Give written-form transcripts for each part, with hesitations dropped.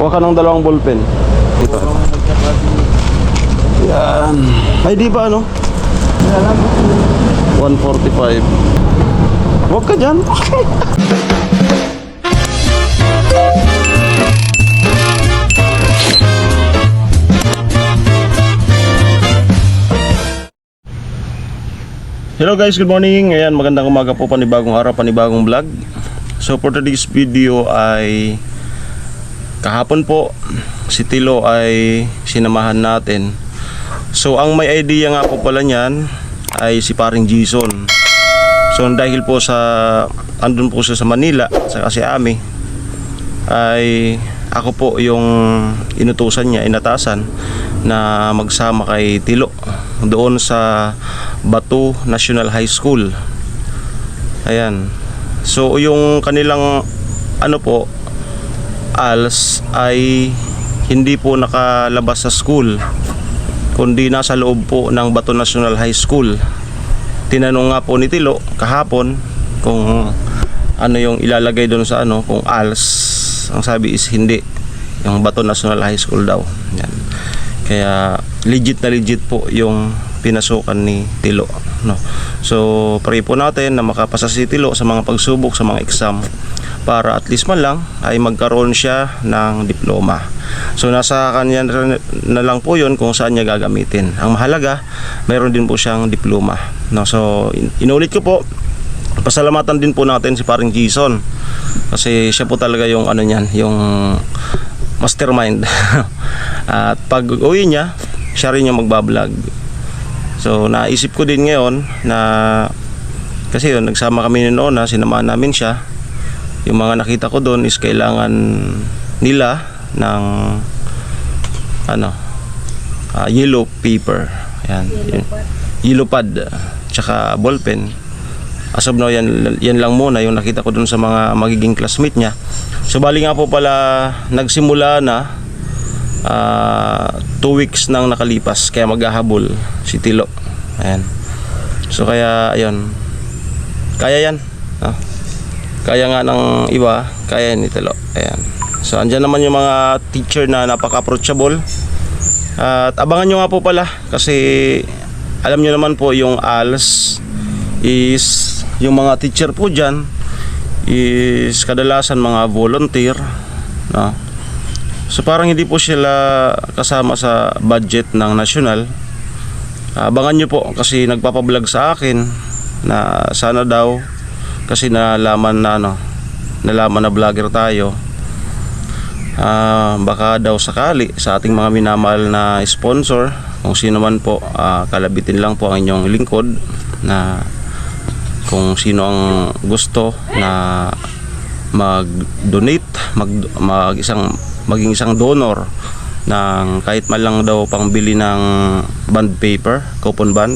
Kuha ka ng dalawang ballpen. Ito. Yan. Ay, di ba ano? 145. Huwag ka dyan. Hello guys, good morning. Ayan, magandang umaga po, panibagong araw, panibagong vlog. So for today's video ay kahapon po si Tilo ay sinamahan natin. So ang may idea nga po pala niyan ay si paring Jason. So dahil po sa andun po siya sa Manila sa kasi Ami, ay ako po yung inutusan niya, inatasan na magsama kay Tilo doon sa Batu National High School. Ayan. So yung kanilang ano po, ALS ay hindi po nakalabas sa school, kundi nasa loob po ng Batu National High School. Tinanong nga po ni Tilo kahapon kung ano yung ilalagay doon sa ano, kung ALS. Ang sabi is hindi, yung Batu National High School daw. Yan. Kaya legit na legit po yung pinasukan ni Tilo, no? So pray po natin na makapasa si Tilo sa mga pagsubok, sa mga exam, para at least man lang ay magkaroon siya ng diploma. So nasa kanya na lang po yun kung saan niya gagamitin. Ang mahalaga, mayroon din po siyang diploma, no? So inulit ko po, pasalamatan din po natin si paring Jason kasi siya po talaga yung ano niyan, yung mastermind. At pag uwi niya, siya rin yung magbablog. So naisip ko din ngayon na kasi yun, nagsama kami noon na sinamahan namin siya. Yung mga nakita ko doon is kailangan nila ng ano, yellow paper. Ayan, yellow pad, tsaka ballpen. As of now, yan lang muna yung nakita ko doon sa mga magiging classmate niya. So bali nga po pala nagsimula na 2 weeks nang nakalipas, kaya maghahabol si Tilo. Ayan. So kaya ayun, kaya yan, no? Kaya nga ng iba, kaya ni Tilo. Ayan. So andyan naman yung mga teacher na napaka-approachable. At abangan nyo nga po pala kasi alam nyo naman po yung ALS is yung mga teacher po dyan is kadalasan mga volunteer, no? So parang hindi po sila kasama sa budget ng national. Abangan nyo po kasi nagpapablog sa akin na sana daw, kasi nalaman na vlogger tayo, baka daw sakali sa ating mga minamahal na sponsor, kung sino man po, kalabitin lang po ang inyong lingkod, na kung sino ang gusto na mag-donate, maging isang donor ng kahit man lang daw pangbili ng bond paper, coupon bond,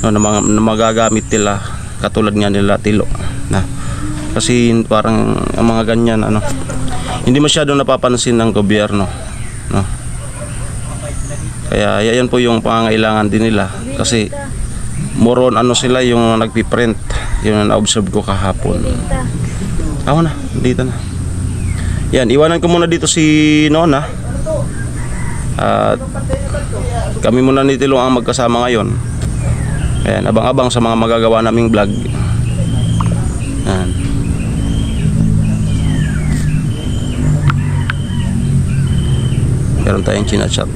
no, na magagamit nila katulad nga nila Tilo, na kasi parang ang mga ganyan ano, hindi masyadong napapansin ng gobyerno, no? Kaya yan po yung pangangailangan din nila kasi moron ano sila yung nagpiprint, yung na-observe ko kahapon. Ako na, dito na. Yan, iwanan ko muna dito si Nona. At kami muna ni Tilo ang magkasama ngayon. Ayan, abang-abang sa mga magagawa naming vlog. Ayan. Meron tayong chinachat.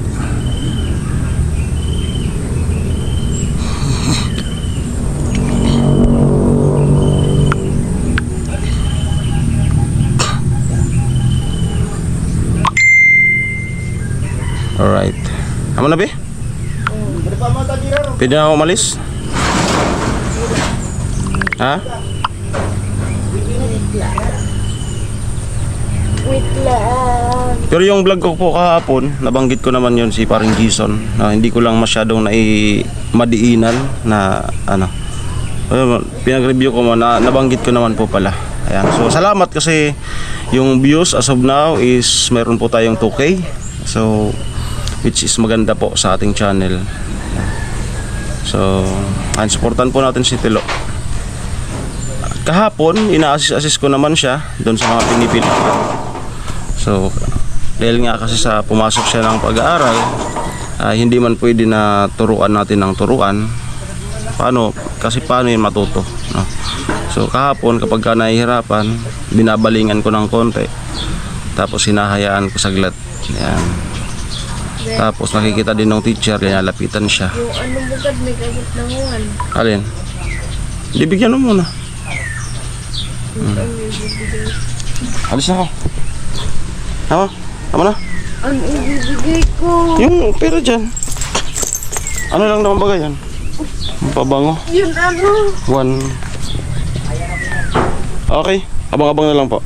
Alright. Amo na, be? Pwede na ako umalis? Ha? Wait lang. Pero yung vlog ko po kahapon, nabanggit ko naman yon si paring Jason, na hindi ko lang masyadong madiinan na ano. Pinag-review ko na nabanggit ko naman po pala. Ayan. So salamat kasi yung views as of now is meron po tayong 2K. So which is maganda po sa ating channel. So supportan po natin si Tilo. Kahapon ina-assist ko naman siya doon sa mga pinipili. So Dahil nga kasi sa pumasok siya ng pag-aaral, hindi man pwede na turuan natin ng turuan. Paano? Kasi paano yun matuto? No? So kahapon kapag ka nahihirapan, binabalingan ko ng konti. Tapos hinahayaan ko saglit. Yan. Tapos nakikita din ng teacher, linalapitan siya. Yung ano bukad may gamot na nguan. Alin? Bibigyan mo muna. Ang ibibigay. Alis na ako. Tama? Tama na? Ang ibibigay ko. Yung pera dyan. Ano lang naman bagay yan? Ang pabango. Yun ano. One. Okay. Abang-abang na lang po.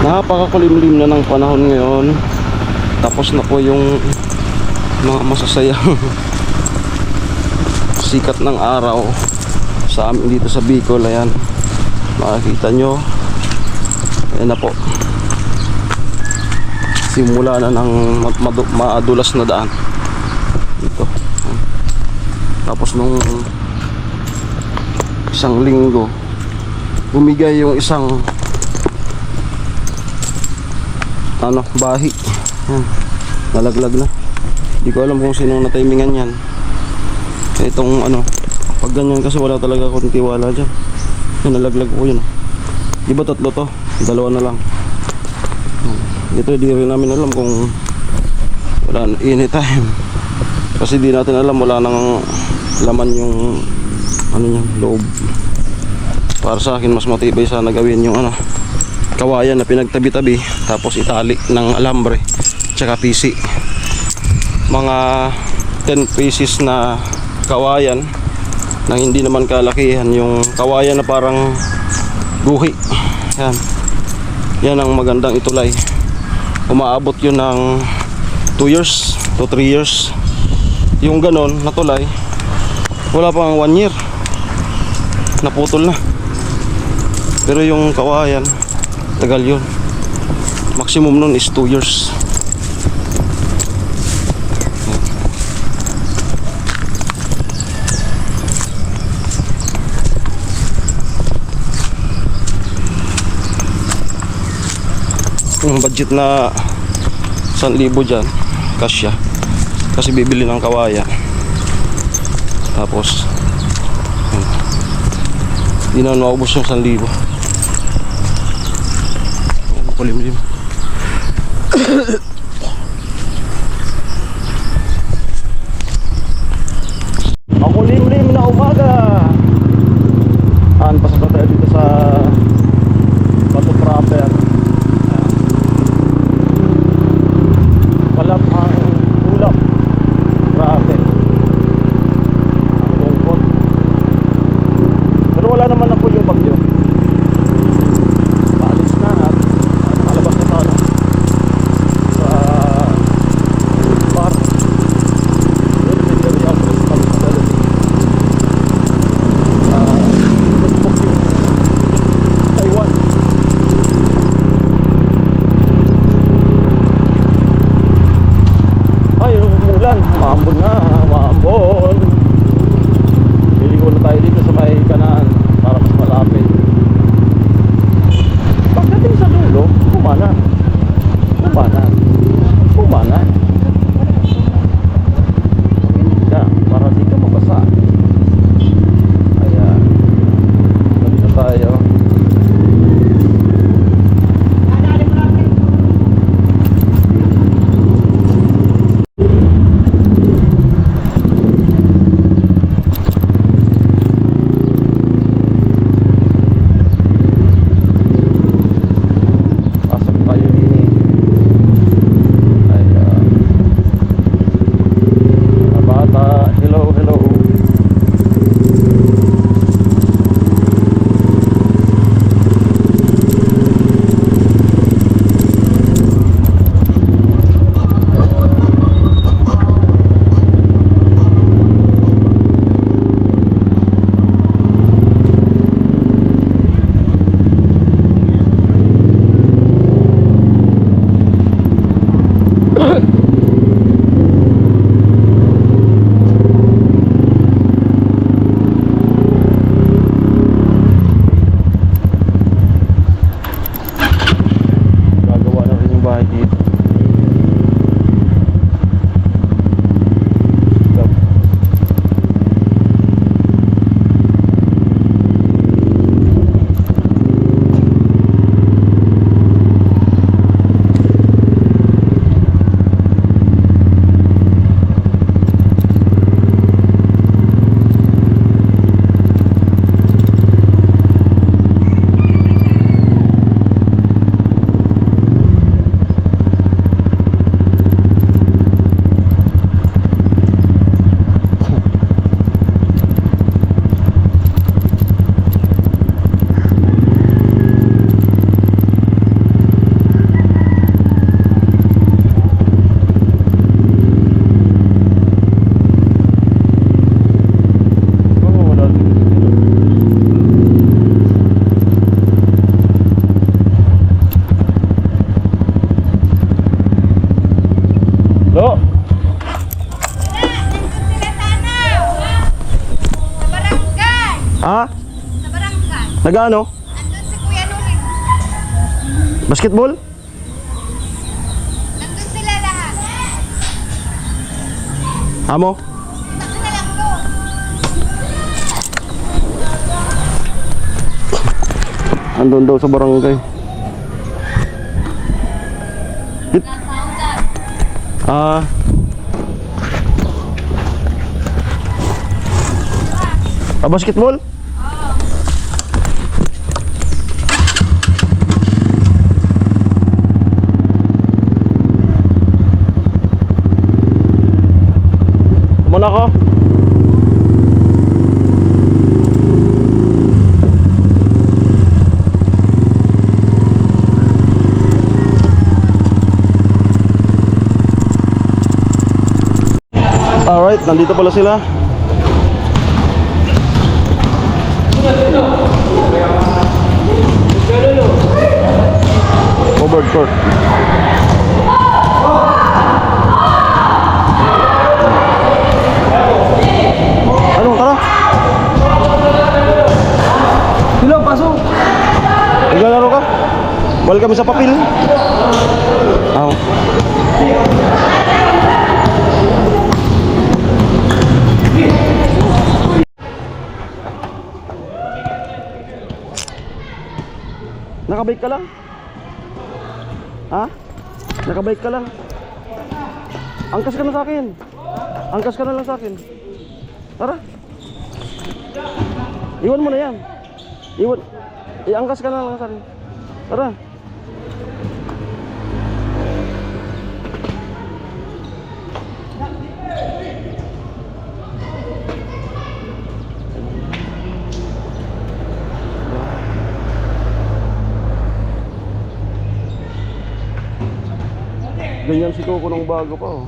Napakakulimlim na ng panahon ngayon. Tapos na po yung mga masasayang sikat ng araw sa amin dito sa Bicol. Ayan. Makikita nyo. Ayan na po. Simula na ng maadulas na daan. Dito. Tapos nung isang linggo, bumigay yung isang bahi. Yan. Nalaglag na. Hindi ko alam kung sinong natimingan yan. Itong pag ganyan kasi wala talaga akong tiwala dyan. Yan, nalaglag ko yun. Di ba tatlo to? Dalawa na lang. Ito di rin namin alam kung wala anytime. Kasi di natin alam, wala nang laman yung niya, loob. Para sa akin mas matibay sana gawin yung kawayan na pinagtabi-tabi tapos itali ng alambre tsaka PC. Mga 10 pieces na kawayan na hindi naman kalakihan, yung kawayan na parang guhi. Yan. Yan ang magandang itulay. Umaabot yun ng 2 years to 3 years. Yung ganon na tulay, wala pang 1 year. Naputol na. Pero yung kawayan, tagal yun. Maximum nun is 2 years. Yung budget na 1,000 dyan, kasya. Kasi bibili ng kawayan. Tapos hindi na maubos yung 1,000. Kulimlim. Makulimlim na umaga. Pasok na tayo dito sa Bato Proper. Palap ang ulap. Grabe. Ang lungkot. Pero wala naman na po yung bagyo. Paalis na at malabas na tayo sa bar. Taiwan. Ay, umulan. Maambon na. Maambon. Piligo na tayo dito sa may Kanaan para mas malapit. Pagdating sa dulo, kumana. Kumana. Kumana. Ka, para di ka mabasa. Ayan. Dito tayo. Pasok tayo din. Ayan. Mga bata, hello, hello. Gagawa na rin yung bahay dito. Nag-ano? Nandun si Kuya Nuring. Basketball? Nandun sila lahat. Amo? Tako na lang ko. Andun daw sa barangay. Ah. Basketball? Muna ako. Alright, nandito pala sila. Over court. Ano, tara. Silo, pasok. Naglalaro ka? Bawal kami sa papel. Ah. Nakabike ka lang? Ha? Nakabike ka lang? Angkas ka na sa akin. Angkas ka na lang sa akin. Tara. Iwan mo na yan. Iwan. Iangkas ka na lang sa akin. Tara. Ganyan si Coco nung bago pa, oh.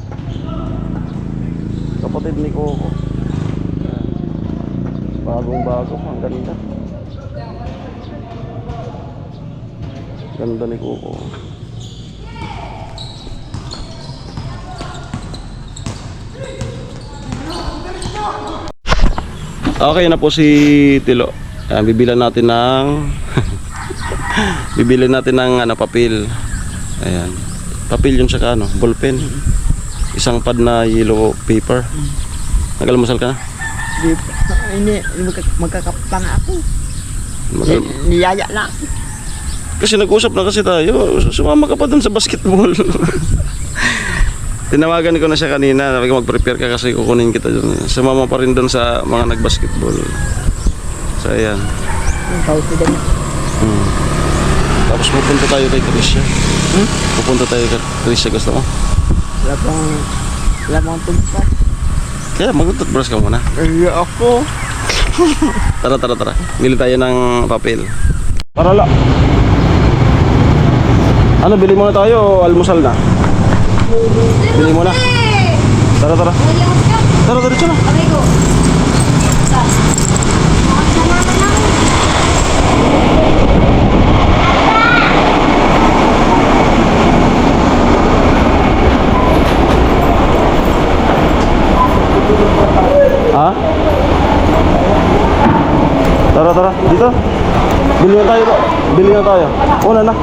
Kapatid ni Coco. Bagong bago pa, ang ganda. Ganda ni Coco. Okay na po si Tilo. Bibilan natin ng bibilan natin ng papel. Ayan. Papel yun sa ano, ballpen. Isang pad na yellow paper. Nag-almusal ka na? Hindi, magkakapang ako. Niyaya lang. Kasi nag-usap na kasi tayo. Sumama ka pa dun sa basketball. Tinawagan ko na siya kanina. Sabi ko mag-prepare ka kasi kukunin kita dun. Sumama pa rin dun sa mga nag-basketball. So ayan. Ang tao ko din. Tapos pupunta tayo kay Tricia. Pupunta tayo kay Tricia, gusto mo? Wala pang tumpa. Kaya mag-toothbrush ka muna. Ay, ako. Tara. Bili tayo ng papel. Para la. Ano, bili muna tayo o almusal na? Bili muna. Tara. Tara, diretso na. Okay, go. Ha? Tara. Dito. Bili na tayo po. Bili na tayo. Una na.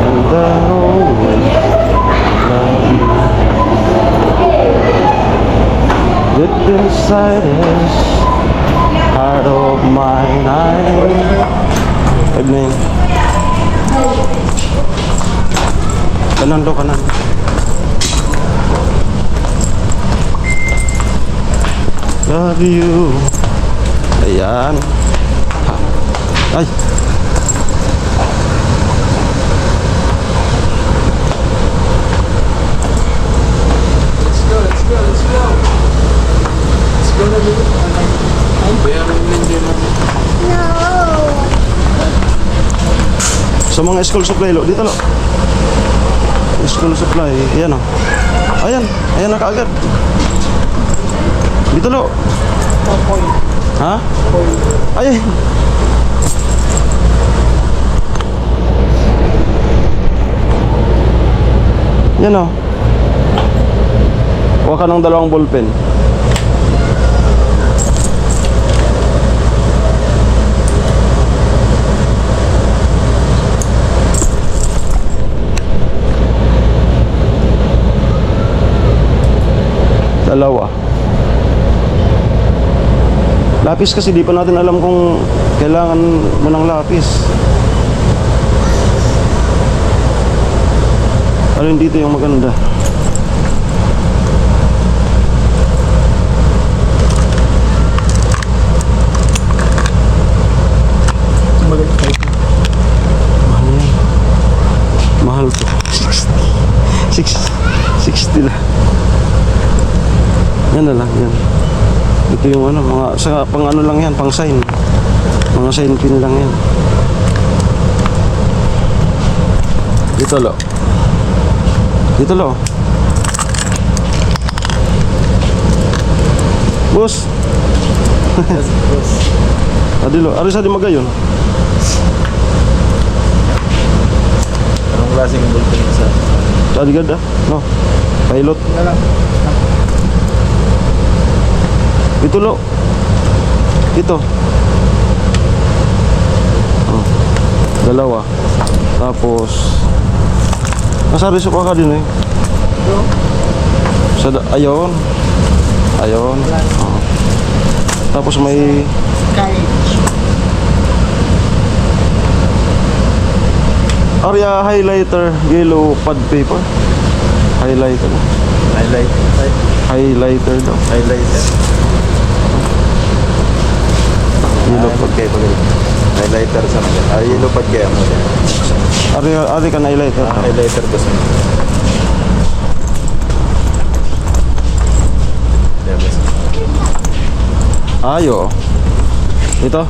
And I'll always love you. Deep inside this heart of mine, Agning. Kanan do, kanan. Love you. Ayan. Ha. Ay. Sa mga school supply lo, dito lo. School supply, ayan o. Ayan na kaagad. Dito lo. Ha? Ay. Yan o. Huwag ka ng dalawang ballpen. Dalawa. Lapis kasi di pa natin alam kung kailangan mo ng lapis. Alin dito yung maganda? Mahal yan. Mahal to. 60 lang. Yan na lang, yan. Ito yung ano, mga sa pang ano lang yan, pang sign. Mga sign pin lang yan. Dito lo. Dito lo. Boss. Adilo, ari sa di magayon. Anong klaseng bulkan sa? Tadi gada, no. Pilot. Ito lo. Ito. Oh. Dalawa. Tapos nasari sa ka din eh. Ayon. Ayon. Oh. Tapos may Arya highlighter, yellow pad paper. Highlighter. Highlighter daw. Highlighter. Yellow pad. Okay, highlighter sa mga. Yellow pad kaya mo. Ari ka na highlighter. Highlighter ba sa mga? Ayo. Ito.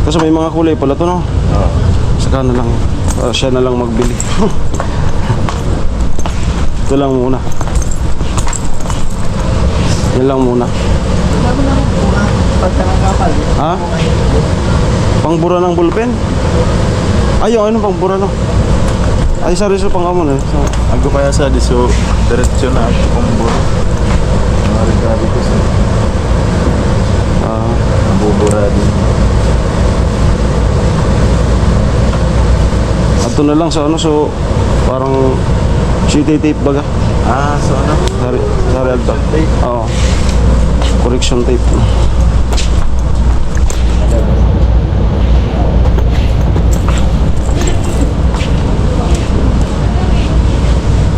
Kasi may mga kulay pala to, no? Saka na lang. Siya na lang magbili. Ito lang muna. Yan lang muna. Ha? Pangbura ng bulpen? Ayaw, ano pangbura no? Ay, sorry sa pangamon eh. So, Ako kaya sa diso diretsyo na ako kung buro. Mga regalo ko sa nabubura din. ato na lang sa ano, so parang city tape baga. So ano? Sorry alto. Oo. Correction tape.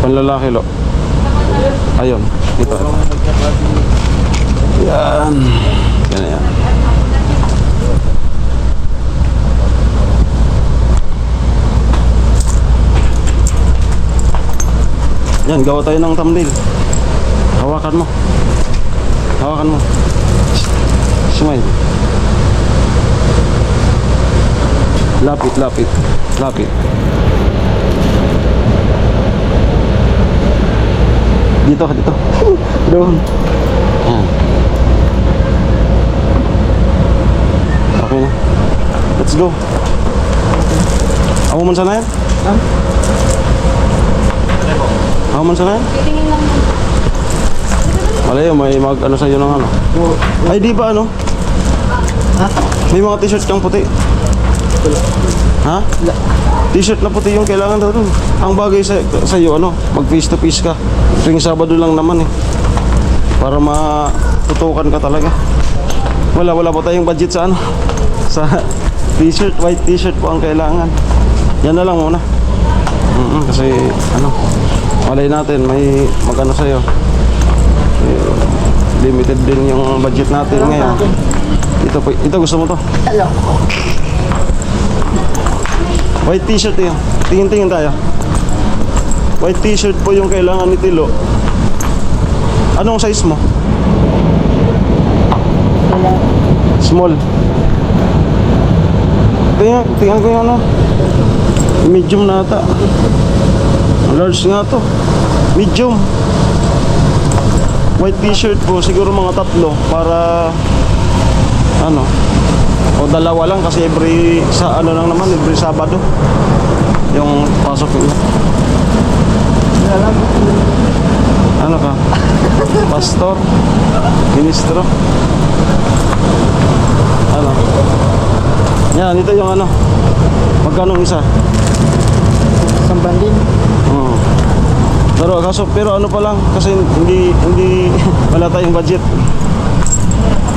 Panlalaki lo. Ayun, ito. Yan. Yan yan. Yan, gawa tayo ng thumbnail. Hawakan mo. Hawakan mo. Smile. Lapit, lapit. Lapit. Dito ka, dito. Doon. Yan. Okay na. Let's go. Ako man sana yan? Ako man sana yan? Malayo, may mag ano sa'yo ng ano. Ay, di ba ano? May mga t-shirt kang puti. Ha? T-shirt na puti yung kailangan daw dun. Ang bagay sa'yo, ano? Mag face to face ka. Tuwing Sabado lang naman eh. Para matutukan ka talaga. Wala pa tayong budget sa ano. Sa t-shirt, white t-shirt po ang kailangan. Yan na lang muna. Kasi ano, malay natin may magano sa'yo. Limited din yung budget natin ngayon. Ito gusto mo to? White t-shirt yun. Tingin-tingin tayo. White t-shirt po yung kailangan ni Tilo. Anong size mo? Small. Tingnan ko yung ano. Medium na ata. Large nga to. Medium. White t-shirt po. Siguro mga 3 para ano. O dalawa lang kasi sa ano lang naman, every Sabado yung pasok nila. Ano ka? Pastor? Ministro? Ano? Yan, ito yung ano. Magkano isa? Samban din. Oo. Pero ano pa lang kasi hindi wala tayong budget.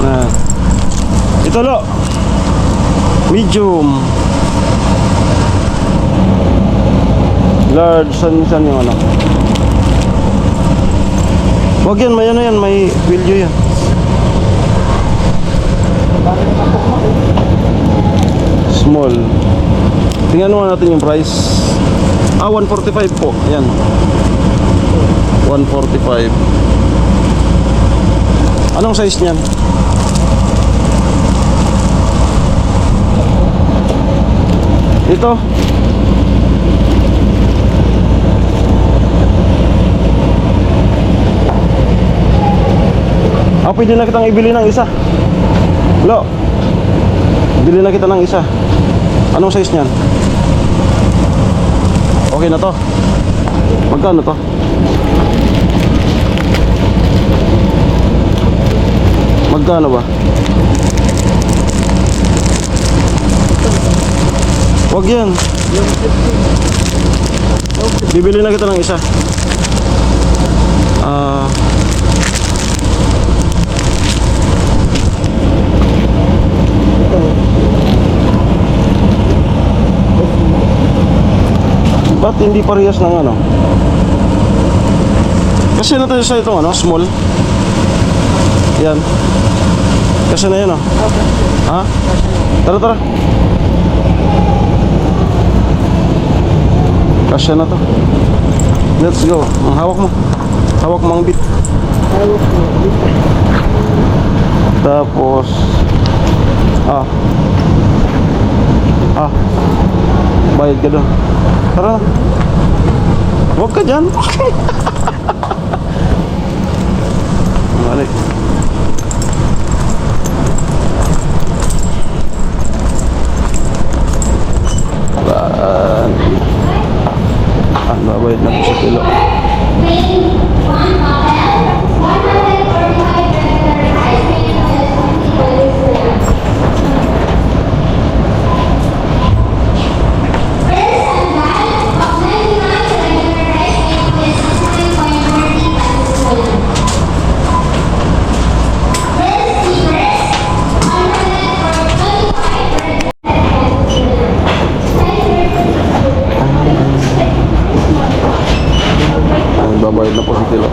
Na. Ito lo. Medium. Large san yung ano. Wag yan, may ano yan, may video yan. Small. Tingnan mo natin yung price. 145 po. Yan. 145. Anong size niyan? Ito. Pwede na kitang ibili ng isa. Lo. Bili na kita ng isa. Anong size niyan? Okay na to. Magkano to? Magkano ba? Wag yan. Bibili na kita ng isa. Ba't hindi parehas ng ano? Kasi na tayo sa itong ano, small. Yan. Kasi na yan oh. Ha? Tara. Kasya na to. Let's go. Hawak mo. Hawak mo ang bit. Tapos bayad ka doon. Tara na. Huwag ka dyan. Balik. Babayad na po sa kilo. Babayad na po sa kilo.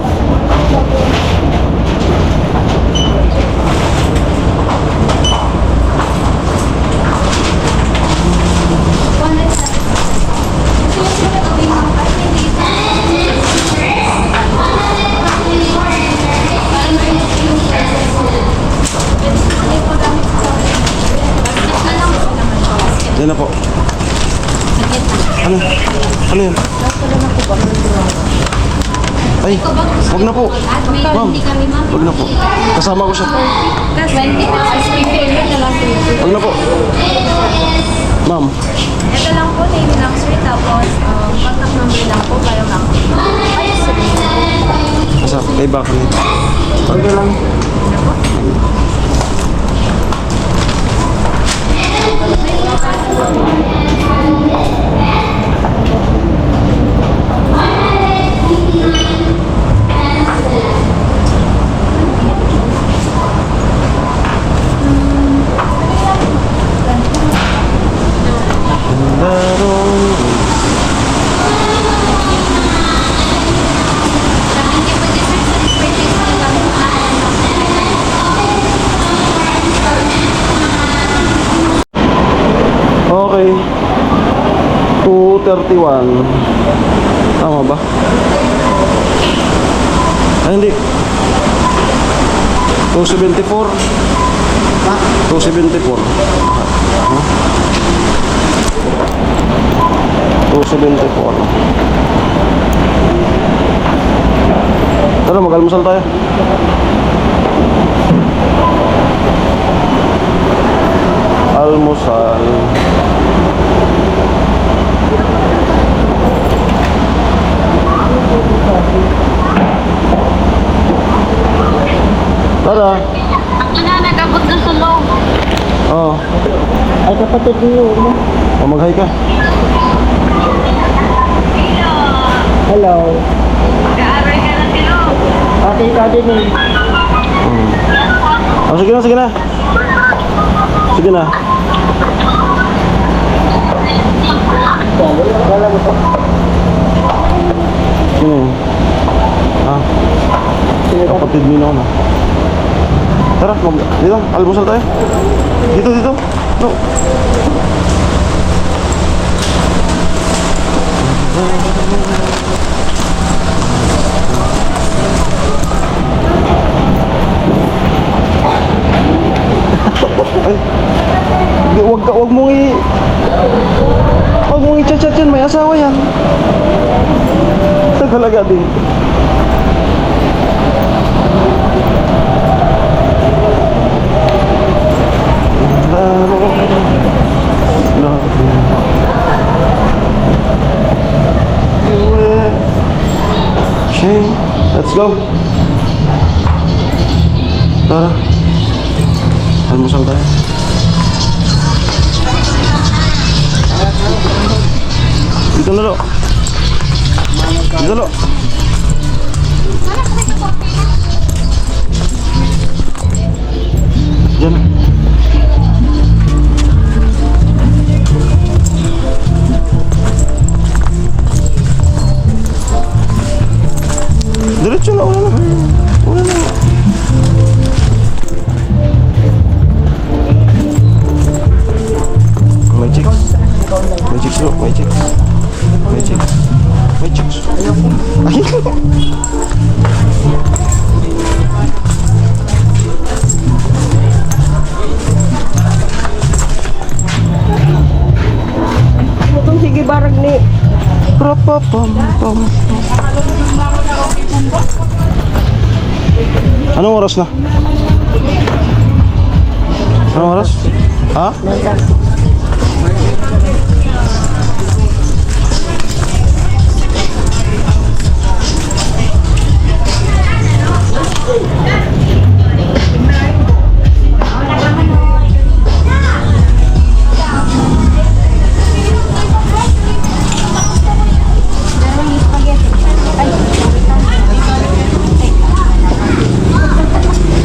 Yan na po. Ano? Ano yan? Ay, wag na po. Ma'am, wag na po. Kasama ko siya. Wag na po. Ma'am. Ito lang po, name lang sir, tapos contact number lang po, para lang. Asa, kay baka nito. Okay lang. Okay. 231. Tama ba? Ay, hindi. 274. 274. 274. Tara, mag-almusal tayo. Tara. Ako na, nagabot na sa loob. Oo. Ay, kapatid niyo. Oh, mag-hi ka. Hello. Kaaray ka na silo. Ate ka din eh. Oh, sige na, sige na. Sige na. Sino yun? Ah, kapatid nino na. Tara, dito, almusal tayo. Dito, dito. No. Ay, wag mong i-chat yan, may asawa yan. Talaga din. Shane, let's go. Tara. Almusal tayo. Dito na lo. Dito lo. Diyan. Diretso na, wala na. Wala na. May chicks. May chicks lo, may chicks. May chicks. May chicks. Ayoko. Itong sige barag ni. Rapapam-pam. Anong oras na? Anong oras? Ha?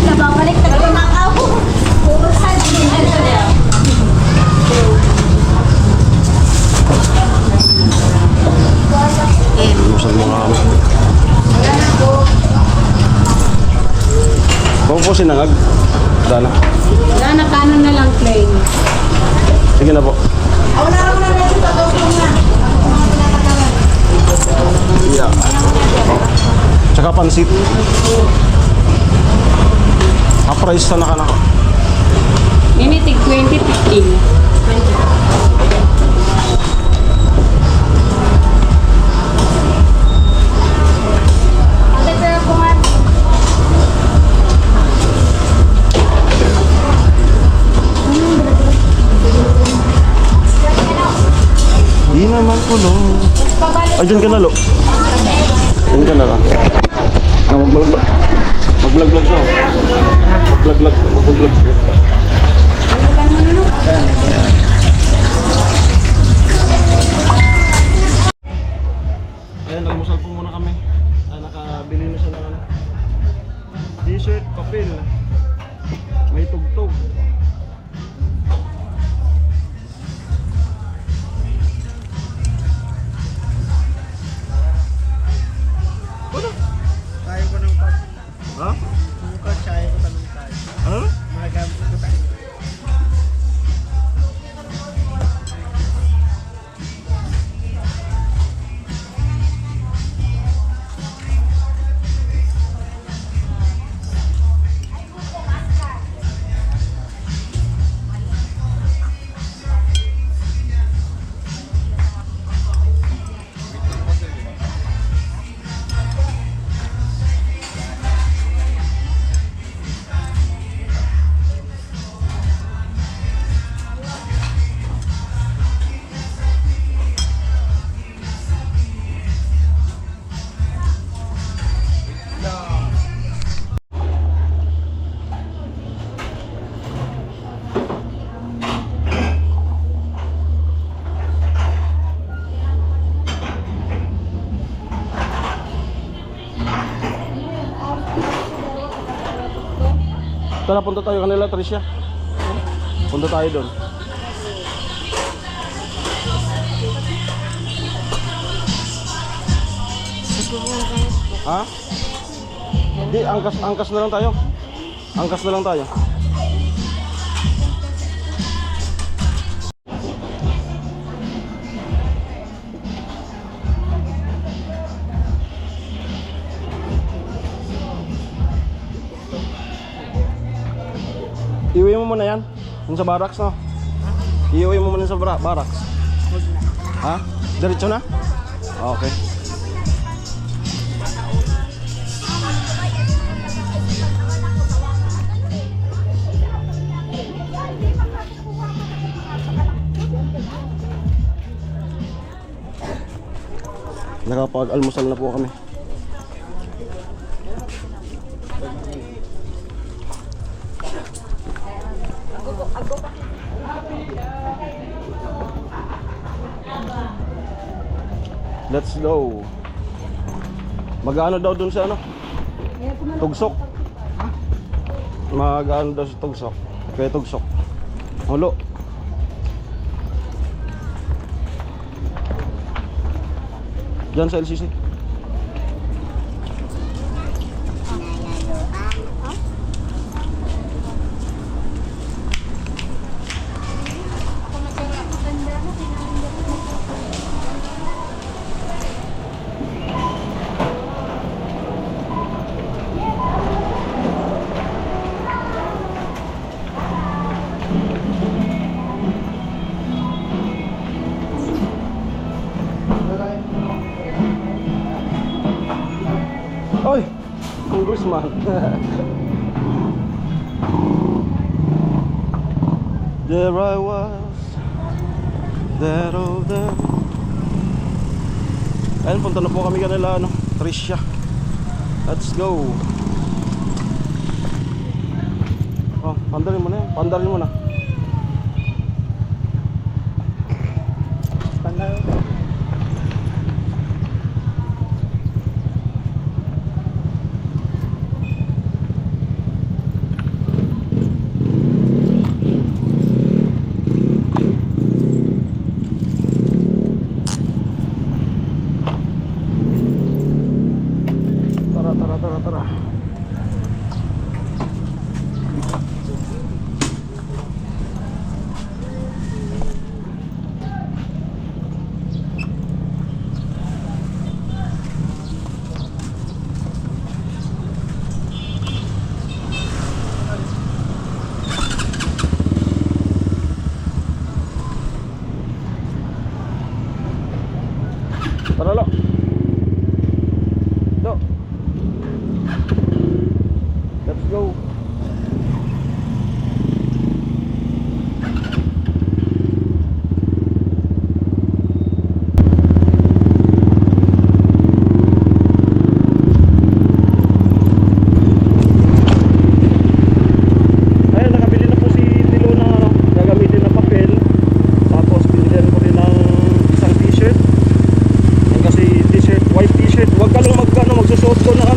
Nababalik talaga mga ako. Puro sardine. Almusal mo nga kami. Huwag po sinangag. Dana. Wala na, kanon na lang plain. Sige na po. Yeah. Tsaka pansit. Price na naka. Minitig 2015. Di naman kulong. Ay, dyan ka na, lo. Dyan ka na lang. Mag-vlog siya. Mag-vlog. Ayan, nagmusal po muna kami. Nakabili na siya ng ano. T-shirt, papel. May tugtog. Tayo ko ng pag. Ha? Bukas tayo ko tanong tayo. Ano? Malagamit ko tayo. Tara, punta tayo kanila, Tricia. Punta tayo doon. Ha? Di, angkas na lang tayo. Angkas na lang tayo. Iuwi mo muna yan. Yung sa barracks, no? Iuwi mo muna sa barracks. Ha? Diretso na? Okay. Nakapag-almusal na po kami. Let's go. Mag-ano daw dun sa ano? Tugsok. Mag-ano daw sa tugsok. Kaya tugsok. Hulo. Diyan sa LCC. Oy, congressman. There I was, that old them. Ayun, punta na po kami kanila, ano, Tricia. Let's go. Oh, pandarin mo na yan. Pandarin mo na. Tara. Tara lo. Let's go. Ayun, nakabili na po si Tilo ng ano, gagamitin na papel. Tapos binili ko rin ng isang t-shirt. Yan kasi t-shirt, white t-shirt. Huwag ka lang magsusuot ko na